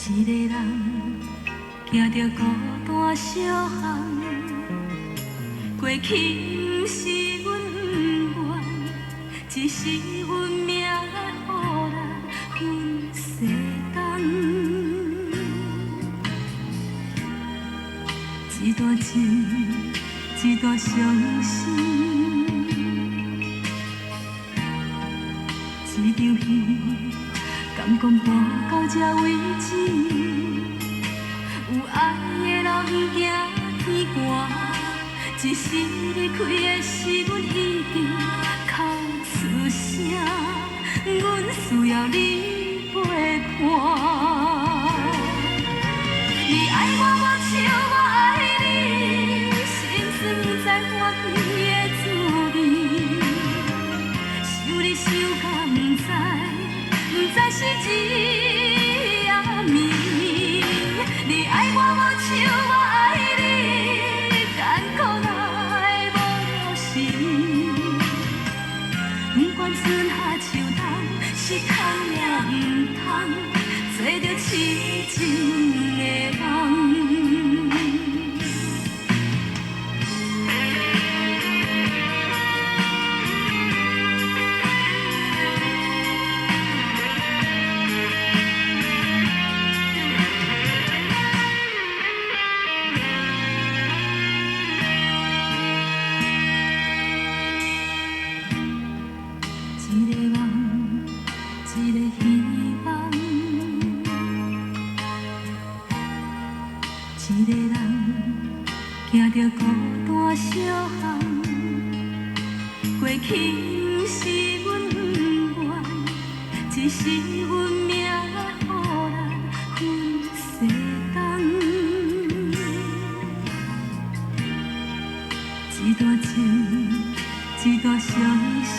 一个人行着孤单小巷，过去不是阮愿，只是阮命予人分世间。一段情，一段伤心，一场戏，敢讲播到这为止？有爱的人不惊天寒，只是离开的时阮已经哭出声，阮需要你陪伴。你爱我，我像我爱你，心酸不知欢喜的滋味，想你想到不知是一夜暝。你爱我，我像我爱你，艰苦来无了时。不管春夏秋冬，是通也不通，做着痴情的人。一个梦，一个希望，一个人行着孤单小巷，过去不是阮不愿，只是阮命予人分世间。一段情，一段伤心。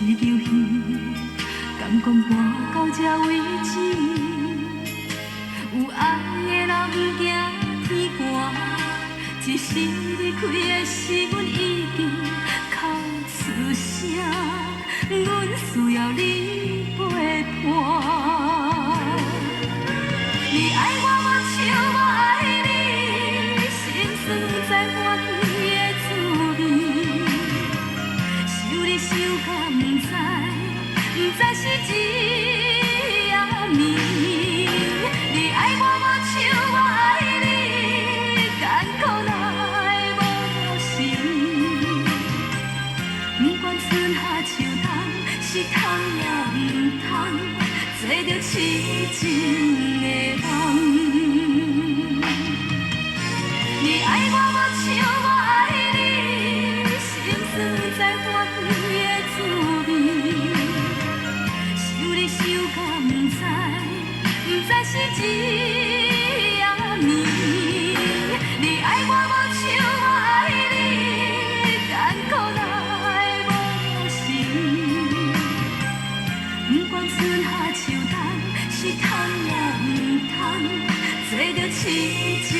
一场戏，敢讲播到这为止？有爱的人不惊天寒，只是离开的时阮已经哭出声，阮需要你陪伴。你爱我，我像我爱你，心酸不知欢喜的滋味，想你想到不知是一夜暝。你爱我，我像我爱你，艰苦来无了时。不管春夏秋冬，是通也不通，做着痴情的人。你爱我，我像我爱你，心酸不知欢喜的滋味，想你想到不知是一夜暝。你爱我，我像我爱你，艰苦来无了时。不管春夏秋冬，是通也不通，做着痴情。